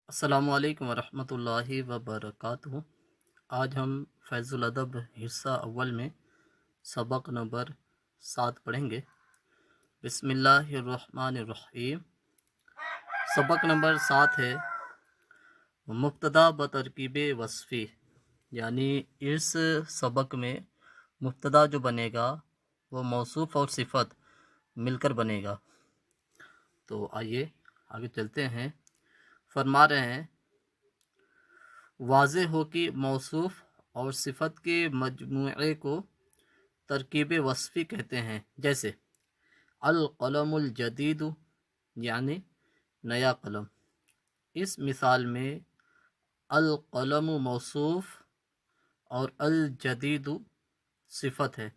السلام علیکم ورحمۃ اللہ وبرکاتہ۔ آج ہم فیض الادب حصہ اول میں سبق نمبر 7 پڑھیں گے۔ بسم اللہ الرحمن الرحیم۔ سبق نمبر 7 ہے مبتدا بترکیب وصفی، یعنی اس سبق میں مبتدا جو بنے گا وہ موصوف اور صفت مل کر بنے گا۔ تو آئیے آگے چلتے ہیں۔ فرما رہے ہیں واضح ہو کہ موصوف اور صفت کے مجموعے کو ترکیب وصفی کہتے ہیں، جیسے القلم الجدید، یعنی نیا قلم۔ اس مثال میں القلم موصوف اور الجدید صفت ہے۔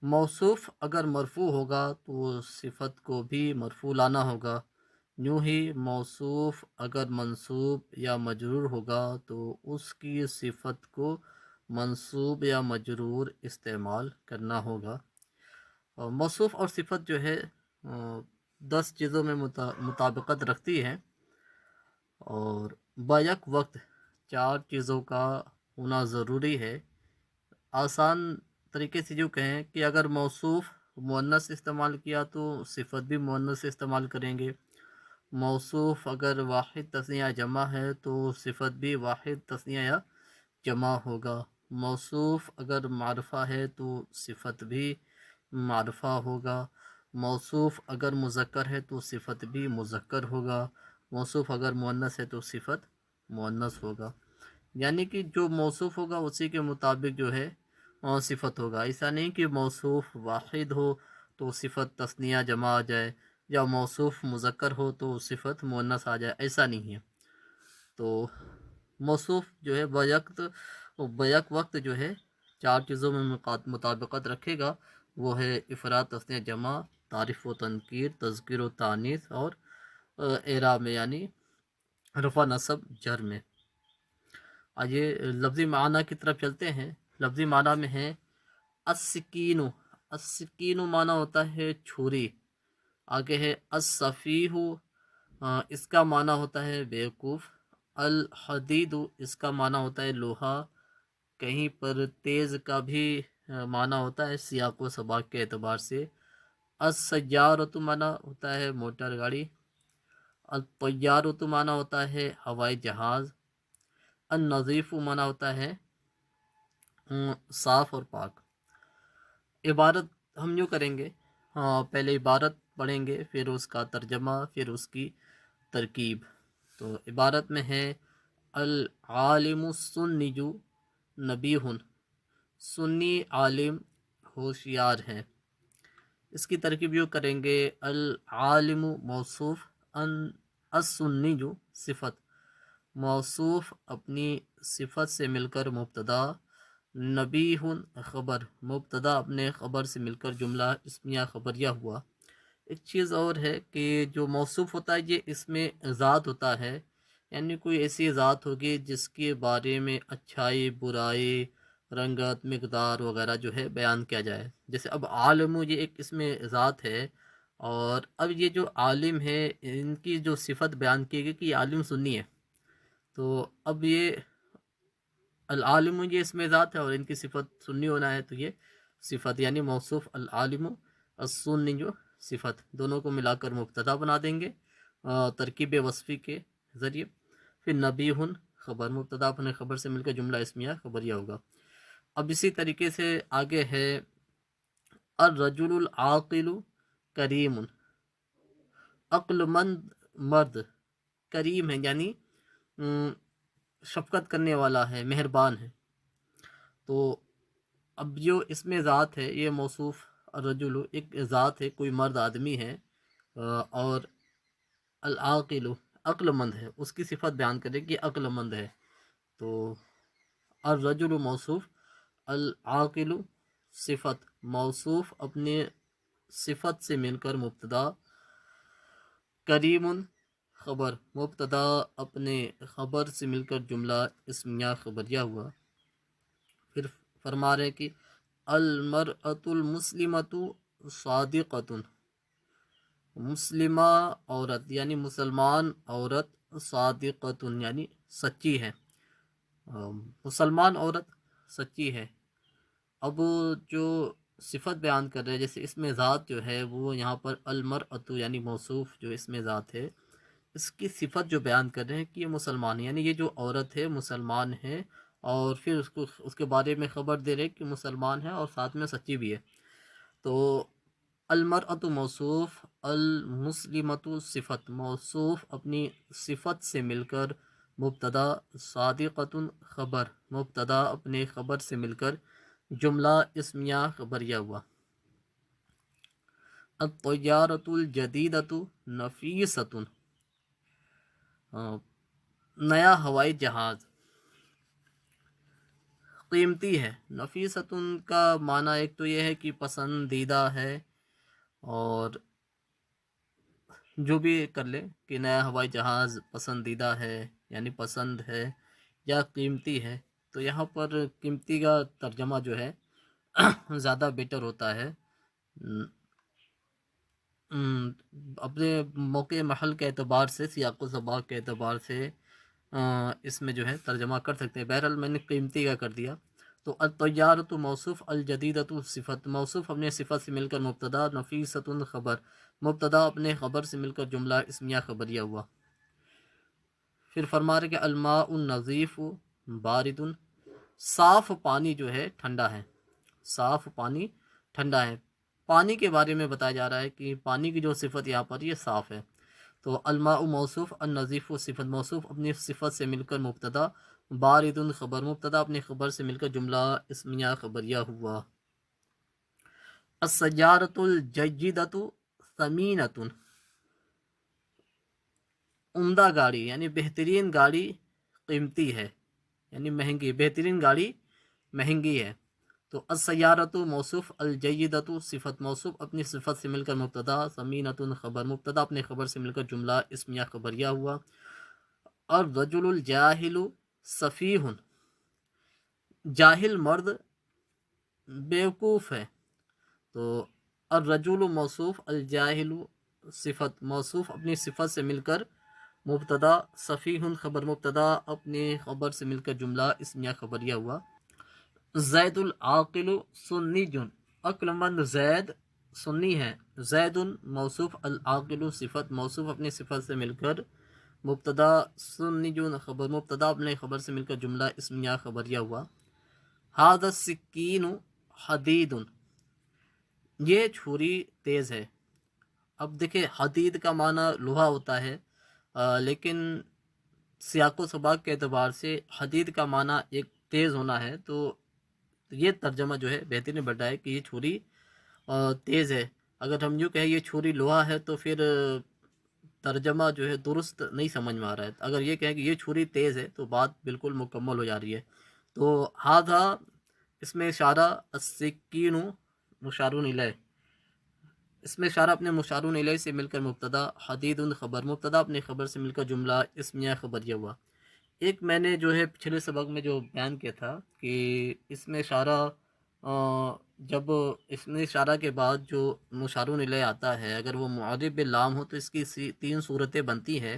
موصوف اگر مرفوع ہوگا تو صفت کو بھی مرفوع لانا ہوگا، یوں ہی موصوف اگر منصوب یا مجرور ہوگا تو اس کی صفت کو منصوب یا مجرور استعمال کرنا ہوگا۔ موصوف اور صفت جو ہے 10 چیزوں میں مطابقت رکھتی ہے، اور بیک وقت 4 چیزوں کا ہونا ضروری ہے۔ آسان طریقے سے جو کہیں کہ اگر موصوف مؤنث استعمال کیا تو صفت بھی مؤنث استعمال کریں گے، موصوف اگر واحد تثنیہ جمع ہے تو صفت بھی واحد تثنیہ یا جمع ہوگا، موصوف اگر معرفہ ہے تو صفت بھی معرفہ ہوگا، موصوف اگر مذکر ہے تو صفت بھی مذکر ہوگا، موصوف اگر مؤنث ہے تو صفت مؤنث ہوگا۔ یعنی کہ جو موصوف ہوگا اسی کے مطابق جو ہے صفت ہوگا۔ ایسا نہیں کہ موصوف واحد ہو تو صفت تثنیہ جمع آ جائے، یا موصوف مذکر ہو تو صفت مؤنث آ جائے، ایسا نہیں ہے۔ تو موصوف جو ہے بیک وقت جو ہے 4 چیزوں میں مطابقت رکھے گا، وہ ہے افراد تثنیہ جمع، تعریف و تنکیر، تذکیر و تانیث، اور اعراب میں یعنی رفع نصب جر میں۔ آئیے لفظی معنی کی طرف چلتے ہیں۔ لفظی معنی میں ہے السکین۔ السکین معنی ہوتا ہے چھری۔ آگے ہے الصفیح، اس کا معنی ہوتا ہے بیوقوف۔ الحدید، اس کا معنی ہوتا ہے لوہا۔ کہیں پر تیز کا بھی معنی ہوتا ہے سیاق و سباق کے اعتبار سے۔ السیارۃ معنی ہوتا ہے موٹر گاڑی۔ الطیارۃ معنی ہوتا ہے ہوائی جہاز۔ النظیف معنی ہوتا ہے صاف اور پاک۔ عبارت ہم یوں کریں گے، پہلے عبارت پڑھیں گے، پھر اس کا ترجمہ، پھر اس کی ترکیب۔ تو عبارت میں ہے العالم السنی نبیہ، سنی عالم ہوشیار ہے۔ اس کی ترکیب یوں کریں گے العالم موصوف، السنی صفت، موصوف اپنی صفت سے مل کر مبتدا، نبیہ خبر، مبتدا اپنے خبر سے مل کر جملہ اسمیہ خبریہ ہوا۔ ایک چیز اور ہے کہ جو موصوف ہوتا ہے یہ اس میں ذات ہوتا ہے، یعنی کوئی ایسی ذات ہوگی جس کے بارے میں اچھائی، برائی، رنگت، مقدار وغیرہ جو ہے بیان کیا جائے۔ جیسے اب عالم یہ ایک اس میں ذات ہے، اور اب یہ جو عالم ہے ان کی جو صفت بیان کی گئی کہ یہ عالم سنی ہے، تو اب یہ العالم یہ اس میں ذات ہے اور ان کی صفت سنی ہونا ہے، تو یہ صفت یعنی موصوف العالم السنی صفت، دونوں کو ملا کر مبتدا بنا دیں گے ترکیب وصفی کے ذریعے۔ پھر نبیہ خبر، مبتدا اپنے خبر سے مل کر جملہ اسمیہ خبریہ ہوگا۔ اب اسی طریقے سے آگے ہے الرجل العاقل کریم، عقل مند مرد کریم ہے، یعنی شفقت کرنے والا ہے، مہربان ہے۔ تو اب جو اس میں ذات ہے یہ موصوف الرجل ایک ذات ہے، کوئی مرد آدمی ہے، اور العاقل عقل مند ہے، اس کی صفت بیان کرے کہ عقل مند ہے۔ تو الرجل موصوف، العاقل صفت، موصوف اپنے صفت سے مل کر مبتدا، کریم خبر، مبتدا اپنے خبر سے مل کر جملہ اسمیہ خبریہ ہوا۔ پھر فرما رہے کہ المرأۃ المسلمۃ صادقۃ، مسلمہ عورت یعنی مسلمان عورت صادقۃ یعنی سچی ہے، مسلمان عورت سچی ہے۔ اب جو صفت بیان کر رہے ہیں، جیسے اس میں ذات جو ہے وہ یہاں پر المرأۃ یعنی موصوف جو اس میں ذات ہے، اس کی صفت جو بیان کر رہے ہیں کہ یہ مسلمان ہے، یعنی یہ جو عورت ہے مسلمان ہے، اور پھر اس کے بارے میں خبر دے رہے کہ مسلمان ہے اور ساتھ میں سچی بھی ہے۔ تو المرأۃ موصوف، المسلمۃ صفت، موصوف اپنی صفت سے مل کر مبتدا، صادقۃ خبر، مبتدا اپنے خبر سے مل کر جملہ اسمیہ خبریہ ہوا۔ الطیارۃ الجدیدۃ نفیسۃ، نیا ہوائی جہاز قیمتی ہے۔ نفیسۃ کا معنی ایک تو یہ ہے کہ پسندیدہ ہے، اور جو بھی کر لے کہ نیا ہوائی جہاز پسندیدہ ہے یعنی پسند ہے یا قیمتی ہے، تو یہاں پر قیمتی کا ترجمہ جو ہے زیادہ بیٹر ہوتا ہے۔ اپنے موقع محل کے اعتبار سے، سیاق و سباق کے اعتبار سے اس میں جو ہے ترجمہ کر سکتے ہیں۔ بہرحال میں نے قیمتی کا کر دیا۔ تو الطیارۃ موصوف، الجدیدۃ صفت، موصوف اپنے صفت سے مل کر مبتدا، نفیسۃ خبر، مبتدا اپنے خبر سے مل کر جملہ اسمیہ خبریہ ہوا۔ پھر فرما رہے کہ الماء النظیف بارد، صاف پانی جو ہے ٹھنڈا ہے، صاف پانی ٹھنڈا ہے۔ پانی کے بارے میں بتایا جا رہا ہے کہ پانی کی جو صفت یہاں پر یہ صاف ہے۔ تو الماء موصوف، النظیف صفت، موصوف اپنی صفت سے مل کر مبتدا، بارد خبر، مبتدا اپنی خبر سے مل کر جملہ اسمیہ خبریہ ہوا۔ السیارۃ الجیدۃ ثمینۃ، عمدہ گاڑی یعنی بہترین گاڑی قیمتی ہے یعنی مہنگی، بہترین گاڑی مہنگی ہے۔ تو السیارۃ موصوف، الجیدۃ صفت، موصوف اپنی صفت سے مل کر مبتدا، ثمینۃ خبر، مبتدا اپنے خبر سے مل کر جملہ اسمیہ خبریہ ہوا۔ الرجل الجاہل سفیہ، جاہل مرد بیوقوف ہے۔ تو الرجل موصوف، الجاہل صفت، موصوف اپنی صفت سے مل کر مبتدا، سفیہ خبر، مبتدا اپنے خبر سے مل کر جملہ اسمیہ خبریہ ہوا۔ زید العاقل سنی، عقل مند زید سنی ہے۔ زید موصوف، العاقل صفت، موصوف اپنی صفت سے مل کر مبتدا، سنی خبر، مبتدا اپنے خبر سے مل کر جملہ اسمیہ خبریہ ہوا۔ ھذا السکین حدید، یہ چھری تیز ہے۔ اب دیکھیں حدید کا معنی لوہا ہوتا ہے، لیکن سیاق و سباق کے اعتبار سے حدید کا معنی ایک تیز ہونا ہے، تو یہ ترجمہ جو ہے بہترین بڑھا ہے کہ یہ چھری تیز ہے۔ اگر ہم یوں کہیں یہ چھری لوہا ہے تو پھر ترجمہ جو ہے درست نہیں سمجھ میں آ رہا ہے۔ اگر یہ کہیں کہ یہ چھری تیز ہے تو بات بالکل مکمل ہو جا رہی ہے۔ تو ھذا اس میں اشارہ، السکین مشار الیہ، اس میں اشارہ اپنے مشار الیہ سے مل کر مبتدا، حدید خبر، مبتدا اپنے خبر سے مل کر جملہ اسمیہ خبریہ ہوا۔ ایک میں نے جو ہے پچھلے سبق میں جو بیان کیا تھا کہ اس میں اشارہ، جب اس میں اشارہ کے بعد جو مشار الیہ آتا ہے اگر وہ معرب باللام ہو تو اس کی تین صورتیں بنتی ہیں۔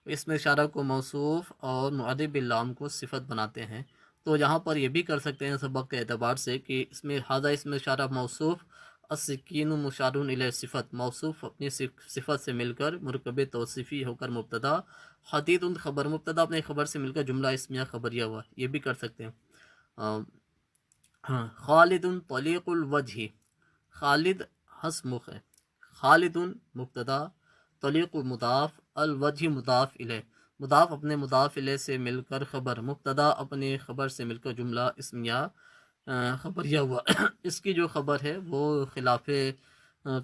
اس میں اشارہ کو موصوف اور معرب باللام کو صفت بناتے ہیں۔ تو یہاں پر یہ بھی کر سکتے ہیں سبق کے اعتبار سے کہ اس میں ھذا، اس میں اشارہ موصوف، السکین مشار الیہ صفت، موصوف اپنی صفت سے مل کر مرکب توصیفی ہو کر مبتدا، حدید خبر، مبتدا اپنے خبر سے مل کر جملہ اسمیہ خبریہ ہوا، یہ بھی کر سکتے ہیں۔ خالد طلیق الوجہ، خالد ہسمخ ہے۔ خالد مبتدا، طلیق مضاف، الوجہ مضاف الیہ، مضاف اپنے مضاف الیہ سے مل کر خبر، مبتدا اپنے خبر سے مل کر جملہ اسمیہ خبریہ ہوا۔ اس کی جو خبر ہے وہ خلاف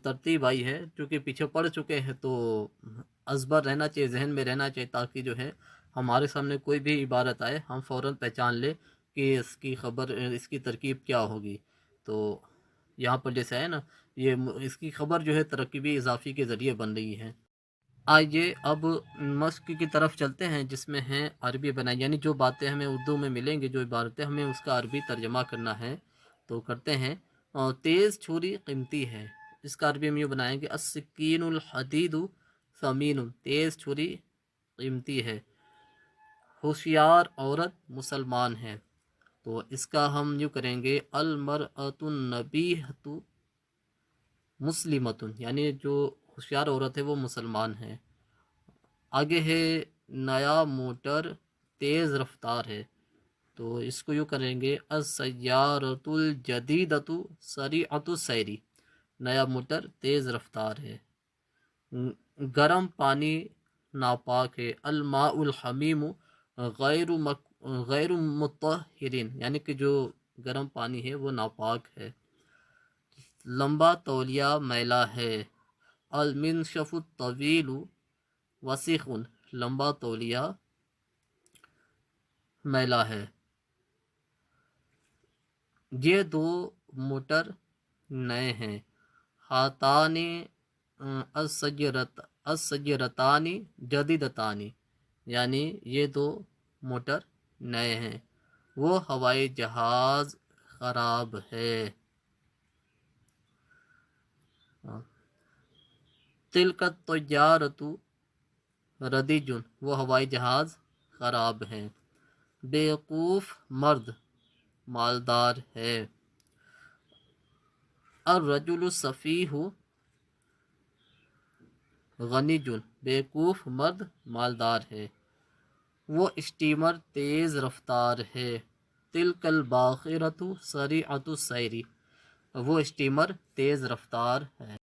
ترتیب آئی ہے، چونکہ پیچھے پڑ چکے ہیں تو ازبر رہنا چاہیے، ذہن میں رہنا چاہیے، تاکہ جو ہے ہمارے سامنے کوئی بھی عبارت آئے ہم فوراً پہچان لیں کہ اس کی خبر، اس کی ترکیب کیا ہوگی۔ تو یہاں پر جیسے ہے نا، یہ اس کی خبر جو ہے ترکیبی اضافی کے ذریعے بن رہی ہے۔ آئیے اب مشق کی طرف چلتے ہیں، جس میں ہیں عربی بنائی، یعنی جو باتیں ہمیں اردو میں ملیں گی، جو عبارتیں ہمیں اس کا عربی ترجمہ کرنا ہے تو کرتے ہیں۔ تیز چھری قیمتی ہے، اس کا عربی ہم یوں بنائیں گے، السکین الحدید ثمین، تیز چھری قیمتی ہے۔ ہوشیار عورت مسلمان ہے، تو اس کا ہم یوں کریں گے المرأۃ النبیہۃ مسلمۃ، یعنی جو ہوشیار عورت ہے وہ مسلمان ہے۔ آگے ہے نیا موٹر تیز رفتار ہے، تو اس کو یوں کریں گے السیارۃ الجدیدۃ سریعۃ السیر، نیا موٹر تیز رفتار ہے۔ گرم پانی ناپاک ہے، الماء الحمیم غیر مطہرین، یعنی کہ جو گرم پانی ہے وہ ناپاک ہے۔ لمبا تولیہ میلا ہے، المنشف الطویل وسیخ، لمبا تولیہ میلا ہے۔ یہ دو موٹر نئے ہیں، ہاتان السجرتان جدیدتان، یعنی یہ دو موٹر نئے ہیں، وہ ہوائی جہاز خراب ہے۔ تلک الطیارۃ ردیج، وہ ہوائی جہاز خراب ہے۔ بیوقوف مرد مالدار ہے، الرجل السفیہ غنی، بیوقوف مرد مالدار ہے۔ وہ اسٹیمر تیز رفتار ہے، تلک الباخرۃ سریعۃ السیر، وہ اسٹیمر تیز رفتار ہے۔